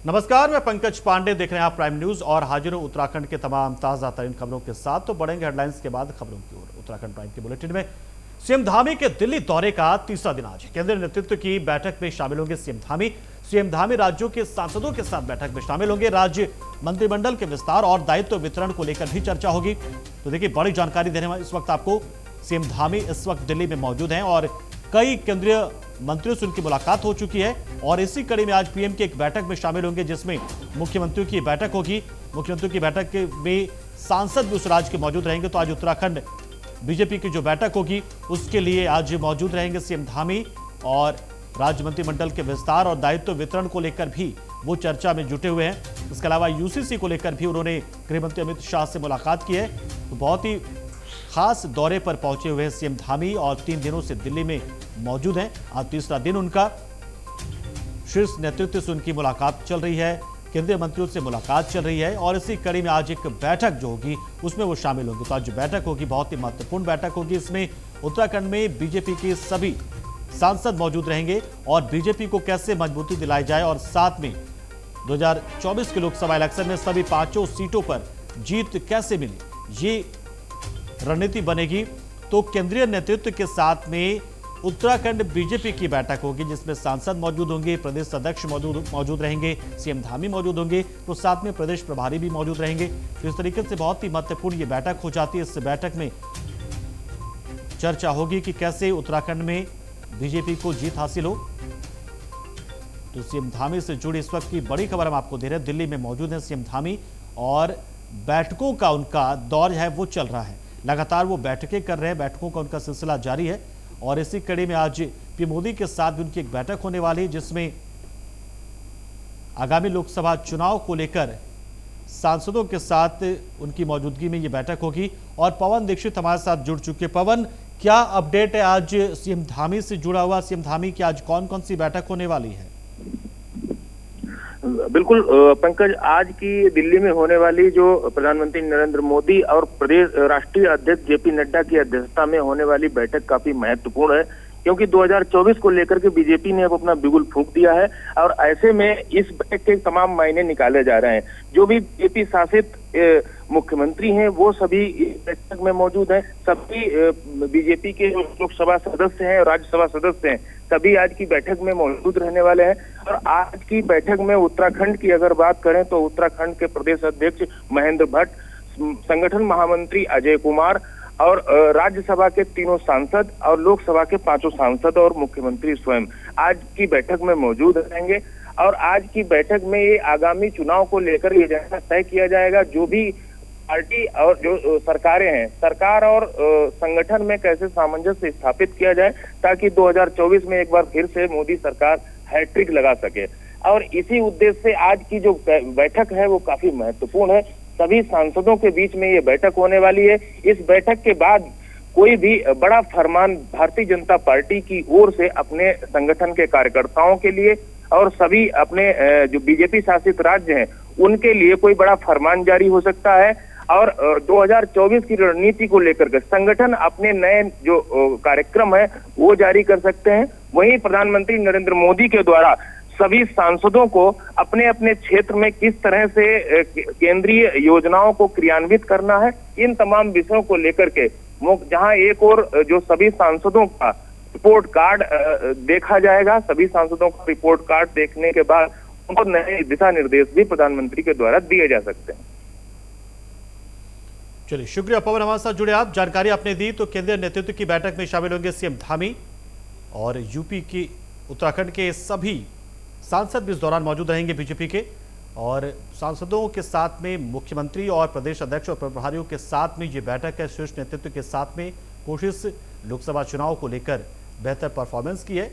नमस्कार, मैं पंकज पांडे, देख रहे हैं आप प्राइम न्यूज और हाजिर हूं उत्तराखंड के तमाम ताजा तरीन खबरों के साथ। तो बढ़ेंगे हेडलाइंस के बाद खबरों की ओर। उत्तराखंड प्राइम के बुलेटिन में सीएम धामी के दिल्ली दौरे का तीसरा दिन आज केंद्रीय नेतृत्व की बैठक में शामिल होंगे सीएम धामी राज्यों के सांसदों के साथ बैठक में शामिल होंगे। राज्य मंत्रिमंडल के विस्तार और दायित्व वितरण को लेकर भी चर्चा होगी। तो देखिए, बड़ी जानकारी देने वाले इस वक्त आपको सीएम धामी इस वक्त दिल्ली में मौजूद हैं और कई केंद्रीय मंत्रियों से उनकी मुलाकात हो चुकी है और इसी कड़ी में आज पीएम की एक बैठक में शामिल होंगे, जिसमें मुख्यमंत्रियों की बैठक होगी। मुख्यमंत्रियों की बैठक में सांसद भी उस राज्य के मौजूद रहेंगे। तो आज उत्तराखंड बीजेपी की जो बैठक होगी उसके लिए आज मौजूद रहेंगे सीएम धामी और राज्य मंत्रिमंडल के विस्तार और दायित्व वितरण को लेकर भी वो चर्चा में जुटे हुए हैं। इसके अलावा यूसीसी को लेकर भी उन्होंने गृहमंत्री अमित शाह से मुलाकात की है। तो बहुत ही खास दौरे पर पहुंचे हुए हैं सीएम धामी और 3 दिनों से दिल्ली में मौजूद हैं। आज तीसरा दिन उनका शीर्ष नेतृत्व से उनकी मुलाकात चल रही है, केंद्रीय मंत्रियों से मुलाकात चल रही है और इसी कड़ी में आज एक बैठक जो होगी उसमें वो शामिल होंगे। तो आज जो बैठक होगी बहुत ही महत्वपूर्ण बैठक होगी। इसमें उत्तराखंड में बीजेपी के सभी सांसद मौजूद रहेंगे और बीजेपी को कैसे मजबूती दिलाई जाए और साथ में 2024 के लोकसभा इलेक्शन में सभी 5 सीटों पर जीत कैसे मिली, ये रणनीति बनेगी। तो केंद्रीय नेतृत्व के साथ में उत्तराखंड बीजेपी की बैठक होगी, जिसमें सांसद मौजूद होंगे, प्रदेश अध्यक्ष मौजूद रहेंगे, सीएम धामी मौजूद होंगे, तो साथ में प्रदेश प्रभारी भी मौजूद रहेंगे। तो इस तरीके से बहुत ही महत्वपूर्ण ये बैठक हो जाती है। इस बैठक में चर्चा होगी कि कैसे उत्तराखंड में बीजेपी को जीत हासिल हो। तो सीएम धामी से जुड़ी इस वक्त की बड़ी खबर हम आपको दे रहे हैं। दिल्ली में मौजूद है सीएम धामी और बैठकों का उनका दौर है वो चल रहा है। लगातार वो बैठकें कर रहे हैं, बैठकों का उनका सिलसिला जारी है और इसी कड़ी में आज पीएम मोदी के साथ भी उनकी एक बैठक होने वाली है, जिसमें आगामी लोकसभा चुनाव को लेकर सांसदों के साथ उनकी मौजूदगी में ये बैठक होगी। और पवन दीक्षित हमारे साथ जुड़ चुके। पवन, क्या अपडेट है आज सीएम धामी से जुड़ा हुआ? सीएम धामी की आज कौन कौन सी बैठक होने वाली है? बिल्कुल पंकज, आज की दिल्ली में होने वाली जो प्रधानमंत्री नरेंद्र मोदी और प्रदेश राष्ट्रीय अध्यक्ष जेपी नड्डा की अध्यक्षता में होने वाली बैठक काफी महत्वपूर्ण है, क्योंकि 2024 को लेकर के बीजेपी ने अब अपना बिगुल फूंक दिया है और ऐसे में इस बैठक के तमाम मायने निकाले जा रहे हैं। जो भी बीजेपी शासित मुख्यमंत्री हैं वो सभी इस बैठक में मौजूद हैं। सभी बीजेपी के लोकसभा सदस्य हैं और राज्यसभा सदस्य हैं, सभी आज की बैठक में मौजूद रहने वाले हैं। और आज की बैठक में उत्तराखंड की अगर बात करें तो उत्तराखंड के प्रदेश अध्यक्ष महेंद्र भट्ट, संगठन महामंत्री अजय कुमार और राज्यसभा के 3 सांसद और लोकसभा के 5 सांसद और मुख्यमंत्री स्वयं आज की बैठक में मौजूद रहेंगे। और आज की बैठक में ये आगामी चुनाव को लेकर ये एजेंडा तय किया जाएगा। जो भी पार्टी और जो सरकारें हैं, सरकार और संगठन में कैसे सामंजस्य स्थापित किया जाए ताकि 2024 में एक बार फिर से मोदी सरकार हैट्रिक लगा सके। और इसी उद्देश्य से आज की जो बैठक है वो काफी महत्वपूर्ण है। सभी सांसदों के बीच में ये बैठक होने वाली है। इस बैठक के बाद कोई भी बड़ा फरमान भारतीय जनता पार्टी की ओर से अपने संगठन के कार्यकर्ताओं के लिए और सभी अपने जो बीजेपी शासित राज्य हैं उनके लिए कोई बड़ा फरमान जारी हो सकता है। और 2024 की रणनीति को लेकर के संगठन अपने नए जो कार्यक्रम है वो जारी कर सकते हैं। वहीं प्रधानमंत्री नरेंद्र मोदी के द्वारा सभी सांसदों को अपने अपने क्षेत्र में किस तरह से केंद्रीय योजनाओं को क्रियान्वित करना है, इन तमाम विषयों को लेकर के जहां एक और जो सभी सांसदों का रिपोर्ट कार्ड देखा जाएगा, सभी सांसदों का रिपोर्ट कार्ड देखने के बाद उनको नए दिशा निर्देश भी प्रधानमंत्री के द्वारा दिए जा सकते हैं। चलिए, शुक्रिया पवन, हमारे साथ जुड़े आप, जानकारी आपने दी। तो केंद्रीय नेतृत्व की बैठक में शामिल होंगे सीएम धामी और यूपी की उत्तराखंड के सभी सांसद भी इस दौरान मौजूद रहेंगे बीजेपी के। और सांसदों के साथ में मुख्यमंत्री और प्रदेश अध्यक्ष और प्रभारियों के साथ में ये बैठक है। शीर्ष नेतृत्व के साथ में कोशिश लोकसभा चुनाव को लेकर बेहतर परफॉर्मेंस की है।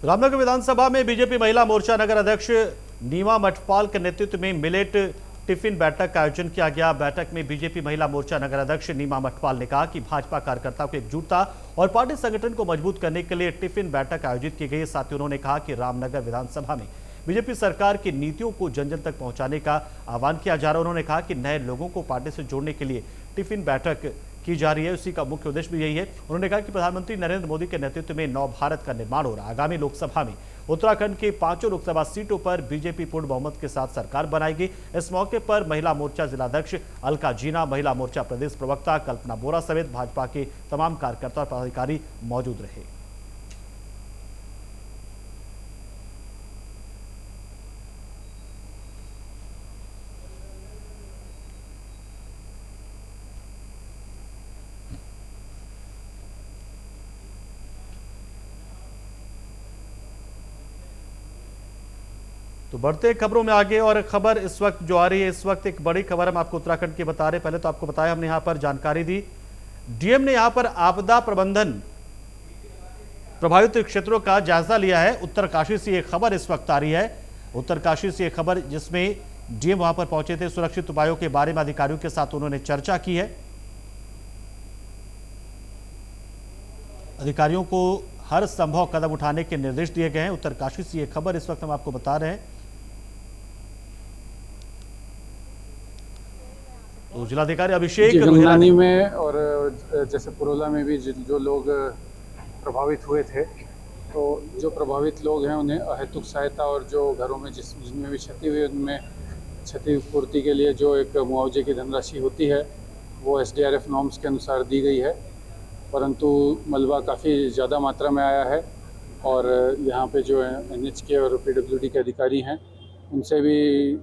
रामनगर विधानसभा में बीजेपी महिला मोर्चा नगर अध्यक्ष नीमा मठपाल के नेतृत्व में मिलेट टिफिन बैठक का आयोजन किया गया। बैठक में बीजेपी महिला मोर्चा नगर अध्यक्ष नीमा मठपाल ने कहा कि भाजपा कार्यकर्ताओं को एकजुटता और पार्टी संगठन को मजबूत करने के लिए टिफिन बैठक आयोजित की गई। साथ ही उन्होंने कहा कि रामनगर विधानसभा में बीजेपी सरकार की नीतियों को जन जन तक पहुंचाने का आह्वान किया जा रहा है। उन्होंने कहा कि नए लोगों को पार्टी से जोड़ने के लिए टिफिन बैठक की जा रही है, उसी का मुख्य उद्देश्य भी यही है। उन्होंने कहा कि प्रधानमंत्री नरेंद्र मोदी के नेतृत्व में नव भारत का निर्माण हो रहा है। आगामी लोकसभा में उत्तराखंड के 5 लोकसभा सीटों पर बीजेपी पूर्ण बहुमत के साथ सरकार बनाएगी। इस मौके पर महिला मोर्चा जिलाध्यक्ष अलका जीना, महिला मोर्चा प्रदेश प्रवक्ता कल्पना बोरा समेत भाजपा के तमाम कार्यकर्ता और पदाधिकारी मौजूद रहे। तो बढ़ते खबरों में आगे, और खबर इस वक्त जो आ रही है, इस वक्त एक बड़ी खबर हम आपको उत्तराखंड की बता रहे हैं। पहले तो आपको बताया, हमने यहां पर जानकारी दी, डीएम ने यहां पर आपदा प्रबंधन प्रभावित क्षेत्रों का जायजा लिया है। उत्तरकाशी से यह खबर इस वक्त आ रही है, उत्तरकाशी से यह खबर जिसमें डीएम वहां पर पहुंचे थे। सुरक्षित उपायों के बारे में अधिकारियों के साथ उन्होंने चर्चा की है। अधिकारियों को हर संभव कदम उठाने के निर्देश दिए गए हैं। उत्तरकाशी से यह खबर इस वक्त हम आपको बता रहे हैं। तो जिलाधिकारी अभिषेक गंगनानी में और जैसे पुरोला में भी जो लोग प्रभावित हुए थे, तो जो प्रभावित लोग हैं उन्हें अहेतुक सहायता और जो घरों में जिनमें भी क्षति हुई उनमें क्षतिपूर्ति के लिए जो एक मुआवजे की धनराशि होती है वो SDRF नॉर्म्स के अनुसार दी गई है। परंतु मलबा काफ़ी ज़्यादा मात्रा में आया है और यहाँ पे जो NH के और PWD के अधिकारी हैं उनसे भी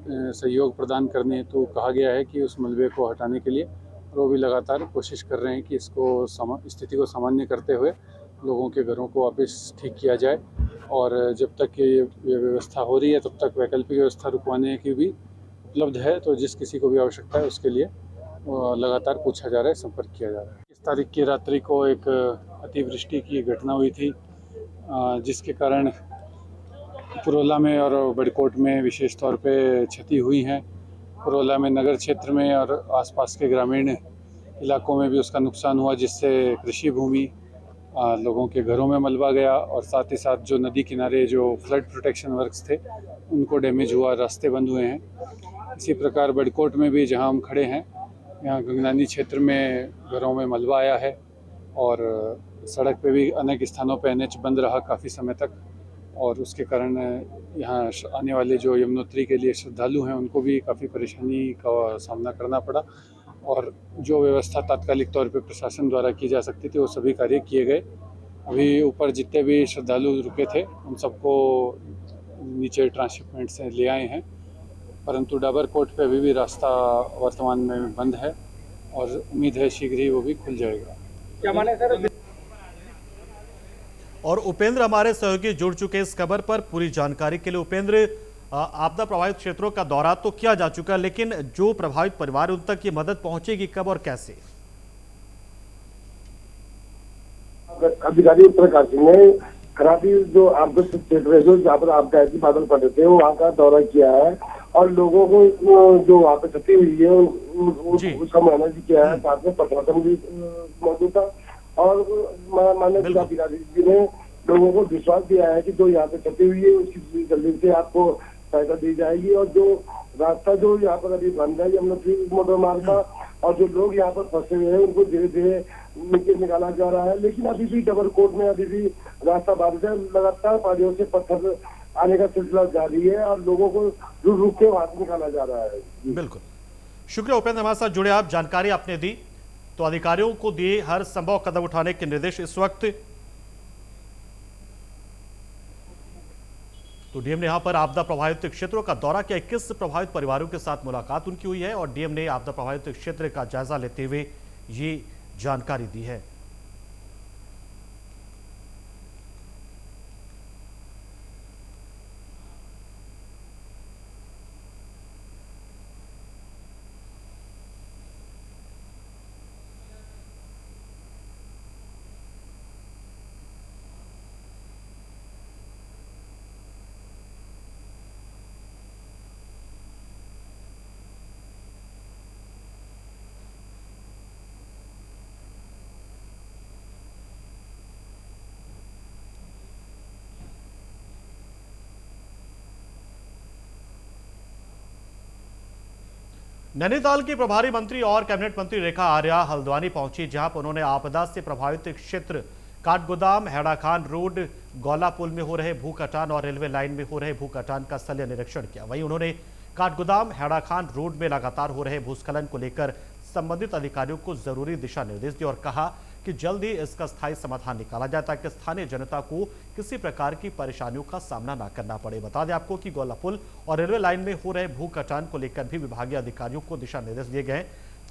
सहयोग प्रदान करने हेतु कहा गया है कि उस मलबे को हटाने के लिए, और वो भी लगातार कोशिश कर रहे हैं कि इसको स्थिति को सामान्य करते हुए लोगों के घरों को वापस ठीक किया जाए। और जब तक ये व्यवस्था हो रही है तब तक वैकल्पिक व्यवस्था रुकवाने की भी उपलब्ध है। तो जिस किसी को भी आवश्यकता है उसके लिए लगातार पूछा जा रहा है, संपर्क किया जा रहा है। इस तारीख की रात्रि को एक अतिवृष्टि की घटना हुई थी जिसके कारण पुरोला में और बड़कोट में विशेष तौर पे क्षति हुई है। पुरोला में नगर क्षेत्र में और आसपास के ग्रामीण इलाकों में भी उसका नुकसान हुआ, जिससे कृषि भूमि, लोगों के घरों में मलबा गया और साथ ही साथ जो नदी किनारे जो फ्लड प्रोटेक्शन वर्क्स थे उनको डैमेज हुआ, रास्ते बंद हुए हैं। इसी प्रकार बड़कोट में भी जहां हम खड़े हैं, यहाँ गंगनानी क्षेत्र में घरों में मलबा आया है और सड़क पे भी अनेक स्थानों पे NH बंद रहा काफ़ी समय तक, और उसके कारण यहाँ आने वाले जो यमुनोत्री के लिए श्रद्धालु हैं उनको भी काफ़ी परेशानी का सामना करना पड़ा। और जो व्यवस्था तात्कालिक तौर पे प्रशासन द्वारा की जा सकती थी वो सभी कार्य किए गए। अभी ऊपर जितने भी श्रद्धालु रुके थे उन सबको नीचे ट्रांसशिपमेंट से ले आए हैं, परंतु डाबरकोट पे अभी भी रास्ता वर्तमान में बंद है और उम्मीद है शीघ्र ही वो भी खुल जाएगा। क्या माने सर? और उपेंद्र हमारे सहयोगी जुड़ चुके इस खबर पर पूरी जानकारी के लिए। उपेंद्र, आपदा प्रभावित क्षेत्रों का दौरा तो किया जा चुका, लेकिन जो प्रभावित परिवार उन तक ये मदद पहुंचेगी कब और कैसे? अधिकारी उत्तरकाशी ने खराबी जो आपदा क्षेत्र है, जो जहाँ पर आपदा ऐसी बादल पड़े थे, वहाँ का दौरा किया है और लोगों को जो वहाँ पे क्षति हुई है उसका मुआयना भी किया है। साथ में प्रशासन भी मौजूद था और माननीय जिलाधिकारी जी ने लोगों को विश्वास दिया है कि जो यहाँ पे क्षति हुई है उसकी जल्दी से आपको सहायता दी जाएगी। और जो रास्ता जो यहाँ पर अभी बंद है यमुनोत्री मोटर मार्ग का, और जो लोग यहाँ पर फंसे हुए हैं उनको धीरे धीरे नीचे निकाला जा रहा है। लेकिन अभी भी डबरकोट में अभी भी रास्ता बाधित है, लगातार पहाड़ियों से पत्थर आने का सिलसिला जारी है और लोगों को रुक रुक के वहां से निकाला जा रहा है। बिल्कुल, शुक्रिया उपेंद्र, हमारे साथ जुड़े आप, जानकारी आपने दी। तो अधिकारियों को दिए हर संभव कदम उठाने के निर्देश इस वक्त। तो डीएम ने यहां पर आपदा प्रभावित क्षेत्रों का दौरा किया। 21 प्रभावित परिवारों के साथ मुलाकात उनकी हुई है और डीएम ने आपदा प्रभावित क्षेत्र का जायजा लेते हुए ये जानकारी दी है। नैनीताल की प्रभारी मंत्री और कैबिनेट मंत्री रेखा आर्या हल्द्वानी पहुंची, जहां पर उन्होंने आपदा से प्रभावित क्षेत्र काठगोदाम, हैड़ाखान रोड, गौला पुल में हो रहे भू कटान और रेलवे लाइन में हो रहे भू कटान का स्थलीय निरीक्षण किया। वहीं उन्होंने काठगोदाम, हैड़ाखान रोड में लगातार हो रहे भूस्खलन को लेकर संबंधित अधिकारियों को जरूरी दिशा निर्देश दिए और कहा कि जल्द ही इसका स्थायी समाधान निकाला जाए ताकि स्थानीय जनता को किसी प्रकार की परेशानियों का सामना न करना पड़े। बता दें आपको कि गौला पुल और रेलवे लाइन में हो रहे भू कटान को लेकर भी विभागीय अधिकारियों को दिशा निर्देश दिए गए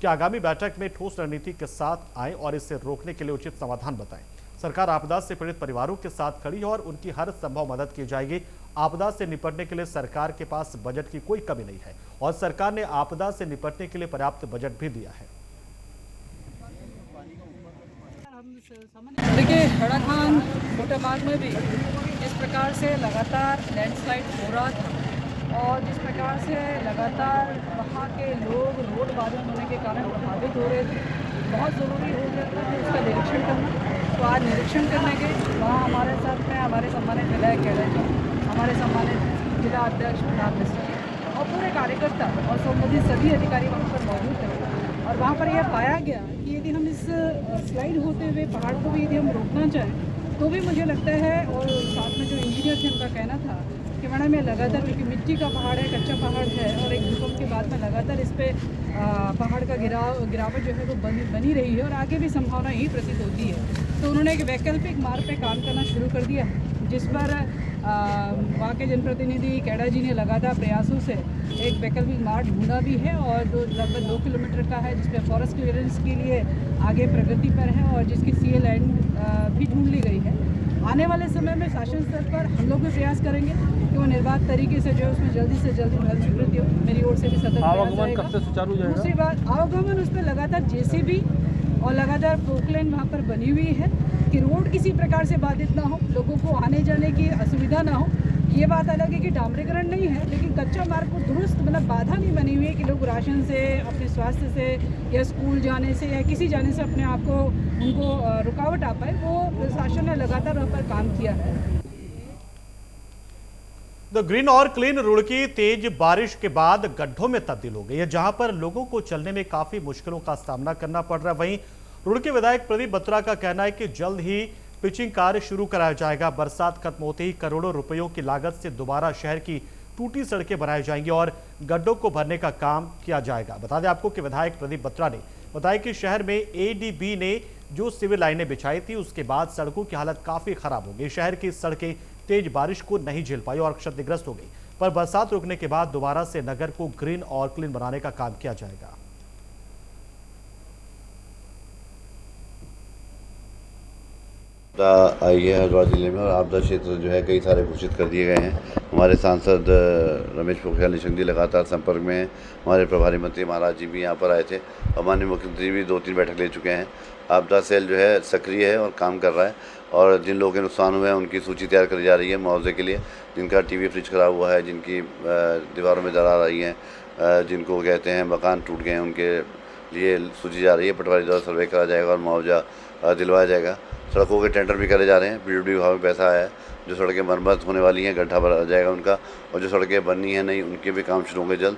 कि आगामी बैठक में ठोस रणनीति के साथ आए और इसे रोकने के लिए उचित समाधान बताएं। सरकार आपदा से पीड़ित परिवारों के साथ खड़ी है और उनकी हर संभव मदद की जाएगी। आपदा से निपटने के लिए सरकार के पास बजट की कोई कमी नहीं है और सरकार ने आपदा से निपटने के लिए पर्याप्त बजट भी दिया है। देखिए, हैड़ाखान मोटर मार्ग में भी जिस प्रकार से लगातार लैंडस्लाइड हो रहा था और जिस प्रकार से लगातार वहाँ के लोग रोड बाधित होने के कारण प्रभावित हो रहे थे, बहुत ज़रूरी हो गया था कि उसका निरीक्षण करना। तो आज निरीक्षण करने के वहाँ हमारे साथ में हमारे सम्मानित विधायक कैडा जी, हमारे सम्मानित जिला अध्यक्ष प्रधान मिश्र और पूरे कार्यकर्ता और संबंधित सभी अधिकारी वहाँ पर मौजूद थे। और वहाँ पर यह पाया गया कि यदि हम इस स्लाइड होते हुए पहाड़ को भी यदि हम रोकना चाहें तो भी मुझे लगता है, और साथ में जो इंजीनियर थे उनका कहना था कि मैडम ये लगातार, क्योंकि मिट्टी का पहाड़ है, कच्चा पहाड़ है और एक भूकंप के बाद में लगातार इस पर पहाड़ का गिरावट जो है वो बनी रही है और आगे भी संभावना यही प्रतीत होती है। तो उन्होंने एक वैकल्पिक मार्ग पे काम करना शुरू कर दिया, जिस पर वहाँ के जनप्रतिनिधि कैडा जी ने लगातार प्रयासों से एक वैकल्पिक मार्ग ढूंढा भी है और जो लगभग 2 किलोमीटर का है, जिसमें फॉरेस्ट क्लियरेंस के लिए आगे प्रगति पर है और जिसकी सीए लाइन भी ढूंढ ली गई है। आने वाले समय में शासन स्तर पर हम लोग भी प्रयास करेंगे कि वो निर्बाध तरीके से जो है उसमें जल्दी से जल्दी जल स्वीकृति हो। मेरी ओर से भी सतर्क आवागमन कब से सुचारू जाएगा? दूसरी बात, आवागमन उस पर लगातार जेसीबी और लगातार पोकलाइन वहाँ पर बनी हुई है कि रोड किसी प्रकार से बाधित ना हो, लोगों को आने जाने की असुविधा ना हो। ये बात अलग है कि डामरीकरण नहीं है, लेकिन कच्चा मार्ग को दुरुस्त, मतलब बाधा नहीं बनी हुई है कि लोग राशन से, अपने स्वास्थ्य से या स्कूल जाने से या किसी जाने से अपने आप को उनको रुकावट आ पाए। वो प्रशासन ने लगातार वहाँ पर काम किया है। द ग्रीन और क्लीन रुड़की तेज बारिश के बाद गड्ढों में तब्दील हो गई है, जहां पर लोगों को चलने में काफी मुश्किलों का सामना करना पड़ रहा है। वहीं रुड़की विधायक प्रदीप बत्रा का कहना है कि जल्द ही पिचिंग कार्य शुरू कराया जाएगा। बरसात खत्म होते ही करोड़ों रुपयों की लागत से दोबारा शहर की टूटी सड़कें बनाई जाएंगी और गड्ढों को भरने का काम किया जाएगा। बता दें आपको कि विधायक प्रदीप बत्रा ने बताया कि शहर में एडीबी ने जो सिविल लाइनें बिछाई थी उसके बाद सड़कों की हालत काफी खराब हो गई। शहर की सड़कें तेज बारिश को नहीं झेल पाई और क्षतिग्रस्त हो गई, पर बरसात रुकने के बाद दोबारा से नगर को ग्रीन और क्लीन बनाने का काम किया जाएगा। आपदा आई है हरिद्वार जिले में और आपदा क्षेत्र जो है कई सारे घोषित कर दिए गए हैं। हमारे सांसद रमेश पोखरियाल निशंक जी लगातार संपर्क में हैं। हमारे प्रभारी मंत्री महाराज जी भी यहाँ पर आए थे और माननीय मुख्यमंत्री भी 2-3 बैठक ले चुके हैं। आपदा सेल जो है सक्रिय है और काम कर रहा है और जिन लोगों के नुकसान हुए हैं उनकी सूची तैयार करी जा रही है मुआवजे के लिए। जिनका टीवी फ्रिज खराब हुआ है, जिनकी दीवारों में दरार आई है, जिनको कहते हैं मकान टूट गए हैं, उनके लिए सूची जा रही है। पटवारी द्वारा सर्वे करा जाएगा और मुआवजा दिलवाया जाएगा। सड़कों के टेंडर भी करे जा रहे हैं। पीडब्ल्यूडी विभाग में पैसा आया है। जो सड़कें मरम्मत होने वाली हैं गड्ढा भरा जाएगा उनका, और जो सड़कें बननी है नहीं उनके भी काम शुरू होंगे जल्द।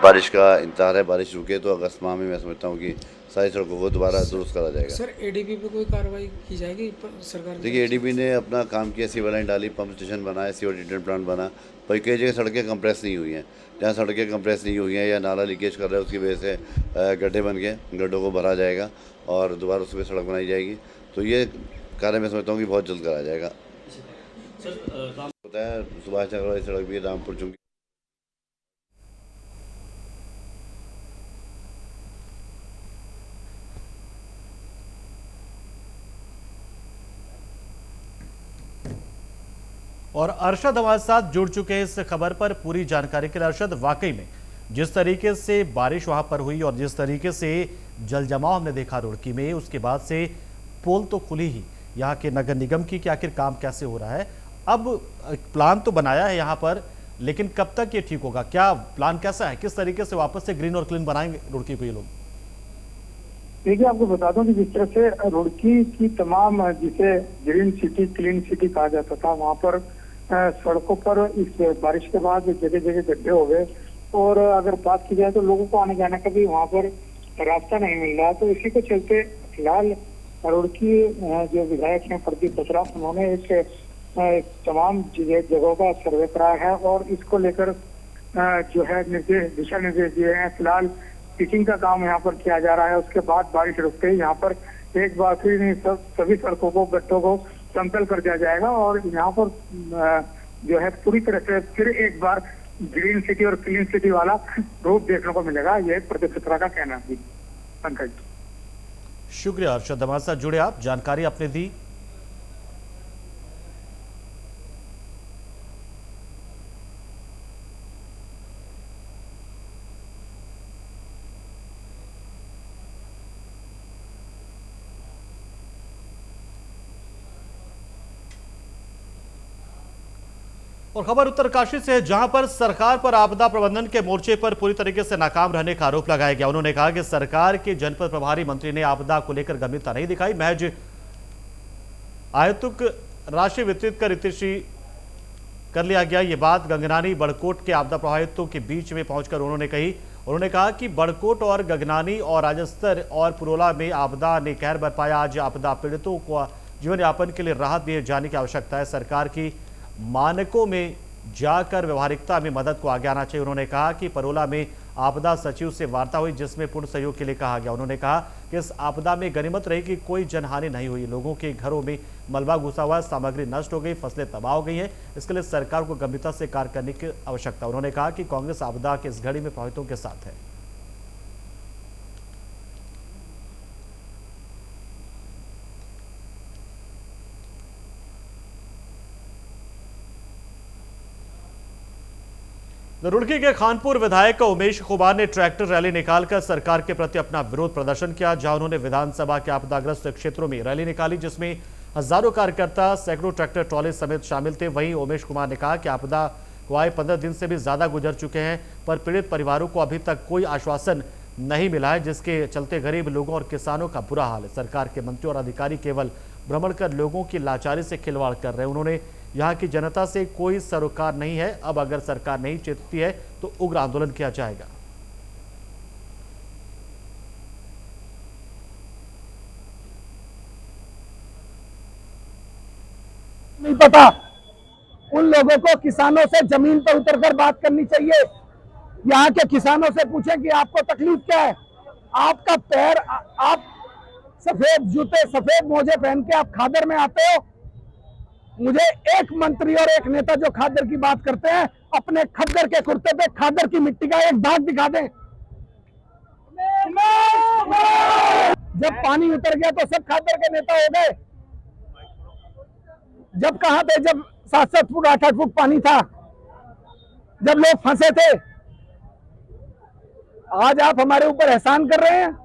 बारिश का इंतजार है, बारिश रुके तो अगस्त माह में मैं समझता हूँ कि सारी सड़कों को दोबारा दुरुस्त करा जाएगा। सर, एडीबी पे कोई कार्रवाई की जाएगी सरकार? देखिए, एडीबी ने अपना काम किया, सीवर लाइन डाली, पंप स्टेशन बनाया, सीवर ट्रीटमेंट प्लांट बना, पर कई जगह सड़कें कंप्रेस नहीं हुई हैं। जहाँ सड़कें कंप्रेस नहीं हुई हैं या नाला लीकेज कर रहा है उसकी वजह से गड्ढे बन गए, गड्ढों को भरा जाएगा और दोबारा उस पर सड़क बनाई जाएगी। तो ये कार्य मैं समझता हूँ कि बहुत जल्द कराया जाएगा। होता है सुभाष नगर वाली सड़क भी रामपुर चुंगी। और अरशद हमारे साथ जुड़ चुके हैं इस खबर पर पूरी जानकारी के लिए। अरशद, वाकई में जिस तरीके से बारिश वहां पर हुई और जिस तरीके से जल जमाव हमने देखा रुड़की में, उसके बाद से पोल तो खुली ही यहाँ के नगर निगम की कि आखिर काम कैसे हो रहा है। अब प्लान तो बनाया है यहाँ पर, लेकिन कब तक ये ठीक होगा? क्या प्लान कैसा है? किस तरीके से वापस से ग्रीन और क्लीन बनाएंगे रुड़की को ये लोग? देखिए, आपको बता दूं कि जिस तरह से रुड़की की तमाम, जिसे ग्रीन सिटी क्लीन सिटी कहा जाता था, वहां पर सड़कों पर इस बारिश के बाद जगह जगह गड्ढे हो गए और अगर बात की जाए तो लोगों को आने जाने का भी वहाँ पर रास्ता नहीं मिल रहा। तो इसी को चलते फिलहाल रुड़की जो विधायक हैं प्रदीप बत्रा, उन्होंने एक तमाम जगहों का सर्वे कराया है और इसको लेकर जो है दिशा निर्देश दिए हैं। फिलहाल पिचिंग का काम यहाँ पर किया जा रहा है। उसके बाद बारिश रुकते ही यहाँ पर एक बार फिर सभी सड़कों को, गड्ढों को समतल कर दिया जाएगा और यहाँ पर जो है पूरी तरह से फिर एक बार ग्रीन सिटी और क्लीन सिटी वाला रूप देखने को मिलेगा। यह प्रदीप बत्रा का कहना है। पंकज, शुक्रिया अर्शद, हमारे साथ जुड़े आप, जानकारी आपने दी। और खबर उत्तरकाशी से है, जहां पर सरकार पर आपदा प्रबंधन के मोर्चे पर पूरी तरीके से नाकाम रहने का आरोप लगाया गया। उन्होंने कहा कि सरकार के जनपद प्रभारी मंत्री ने आपदा को लेकर गंभीरता नहीं दिखाई, महज आयतुक राशि वितरित कर इतिश्री कर लिया गया। ये बात गंगनानी बड़कोट के आपदा प्रभावितों के बीच में पहुंचकर उन्होंने कही। उन्होंने कहा कि बड़कोट और गंगनानी और राजस्तर और पुरोला में आपदा ने कहर बरपाया। आज आपदा पीड़ितों को जीवन यापन के लिए राहत दिए जाने की आवश्यकता है। सरकार की मानकों में जाकर व्यवहारिकता में मदद को आगे आना चाहिए। उन्होंने कहा कि परोला में आपदा सचिव से वार्ता हुई, जिसमें पूर्ण सहयोग के लिए कहा गया। उन्होंने कहा कि इस आपदा में गनीमत रही कि कोई जनहानि नहीं हुई। लोगों के घरों में मलबा घुसा हुआ, सामग्री नष्ट हो गई, फसलें तबाह हो गई हैं। इसके लिए सरकार को गंभीरता से कार्य करने की आवश्यकता। उन्होंने कहा कि कांग्रेस आपदा की इस घड़ी में प्रभावितों के साथ है। रुड़की के खानपुर विधायक उमेश कुमार ने ट्रैक्टर रैली निकालकर सरकार के प्रति अपना विरोध प्रदर्शन किया, जहां उन्होंने विधानसभा के आपदाग्रस्त क्षेत्रों में रैली निकाली, जिसमें हजारों कार्यकर्ता, सैकड़ों ट्रैक्टर ट्रॉली समेत शामिल थे। वहीं उमेश कुमार ने कहा कि आपदा को आए 15 दिन से भी ज्यादा गुजर चुके हैं, पर पीड़ित परिवारों को अभी तक कोई आश्वासन नहीं मिला है, जिसके चलते गरीब लोगों और किसानों का बुरा हाल है। सरकार के मंत्री और अधिकारी केवल भ्रमण कर लोगों की लाचारी से खिलवाड़ कर रहे हैं। उन्होंने यहाँ की जनता से कोई सरोकार नहीं है। अब अगर सरकार नहीं चेतती है तो उग्र आंदोलन किया जाएगा। नहीं पता, उन लोगों को किसानों से जमीन पर उतरकर बात करनी चाहिए। यहाँ के किसानों से पूछें कि आपको तकलीफ क्या है। आपका पैर, आप सफेद जूते, सफेद मोजे पहन के आप खादर में आते हो। मुझे एक मंत्री और एक नेता जो खादर की बात करते हैं, अपने खद्दर के कुर्ते पे खादर की मिट्टी का एक दाग दिखा दें। जब पानी उतर गया तो सब खादर के नेता हो गए। जब कहां थे, जब 7-7 फुट 8-8 फुट पानी था, जब लोग फंसे थे। आज आप हमारे ऊपर एहसान कर रहे हैं।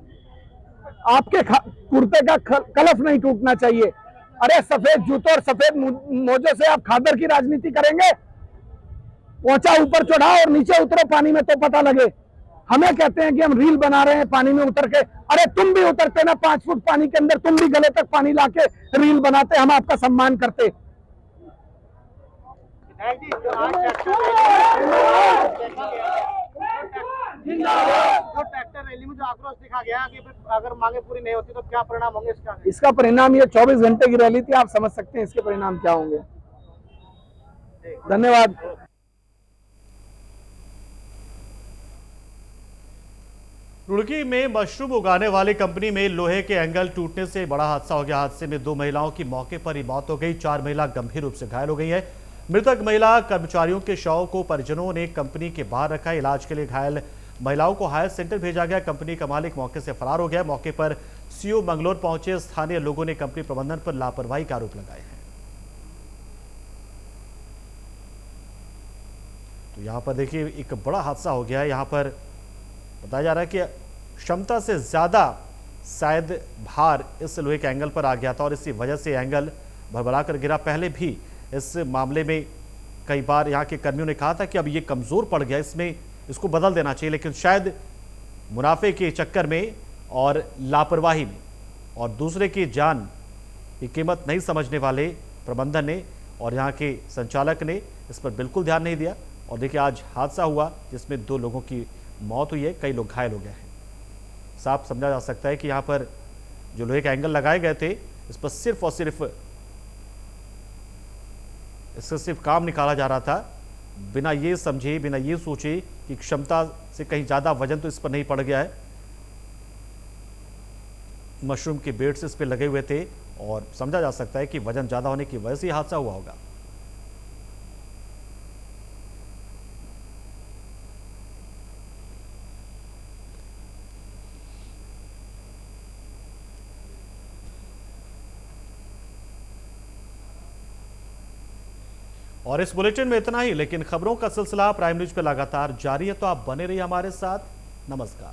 आपके कुर्ते का कलफ नहीं टूटना चाहिए। अरे सफेद जूतों और सफेद मोजों से आप खादर की राजनीति करेंगे? पहुंचा ऊपर चढ़ाओ और नीचे उतरो पानी में तो पता लगे। हमें कहते हैं कि हम रील बना रहे हैं पानी में उतर के। अरे तुम भी उतरते ना 5 फुट पानी के अंदर, तुम भी गले तक पानी लाके रील बनाते, हम आपका सम्मान करते। जो ट्रैक्टर रैली में जो आक्रोश दिखा गया कि अगर मांगे पूरी नहीं होती तो क्या परिणाम होंगे इसका? इसका परिणाम, ये 24 घंटे की रैली थी, आप समझ सकते हैं इसके परिणाम क्या होंगे। धन्यवाद। रुड़की में मशरूम उगाने वाली कंपनी में लोहे के एंगल टूटने से बड़ा हादसा हो गया। हादसे में 2 महिलाओं की मौके पर ही मौत हो गई, 4 महिला गंभीर रूप से घायल हो गई है। मृतक महिला कर्मचारियों के शव को परिजनों ने कंपनी के बाहर रखा। इलाज के लिए घायल महिलाओं को हायर सेंटर भेजा गया। कंपनी का मालिक मौके से फरार हो गया। मौके पर सीओ मंगलोर पहुंचे। स्थानीय लोगों ने कंपनी प्रबंधन पर लापरवाही का आरोप लगाए हैं। तो यहां पर देखिए एक बड़ा हादसा हो गया है। यहां पर बताया जा रहा है कि क्षमता से ज्यादा शायद भार इस लोहे के एंगल पर आ गया था और इसी वजह से एंगल भरभरा कर गिरा। पहले भी इस मामले में कई बार यहाँ के कर्मियों ने कहा था कि अब ये कमजोर पड़ गया, इसको बदल देना चाहिए, लेकिन शायद मुनाफे के चक्कर में और लापरवाही में और दूसरे की जान की कीमत नहीं समझने वाले प्रबंधन ने और यहाँ के संचालक ने इस पर बिल्कुल ध्यान नहीं दिया। और देखिए आज हादसा हुआ जिसमें 2 लोगों की मौत हुई है, कई लोग घायल हो गए हैं। साफ समझा जा सकता है कि यहाँ पर जो लोहे के एंगल लगाए गए थे, इस पर सिर्फ और सिर्फ इसका सिर्फ काम निकाला जा रहा था, बिना ये समझे, बिना ये सोचे कि क्षमता से कहीं ज़्यादा वजन तो इस पर नहीं पड़ गया है। मशरूम के बेड्स इस पर लगे हुए थे और समझा जा सकता है कि वजन ज़्यादा होने की वजह से ये हादसा हुआ होगा। और इस बुलेटिन में इतना ही, लेकिन खबरों का सिलसिला प्राइम न्यूज पे लगातार जारी है, तो आप बने रहिए हमारे साथ। नमस्कार।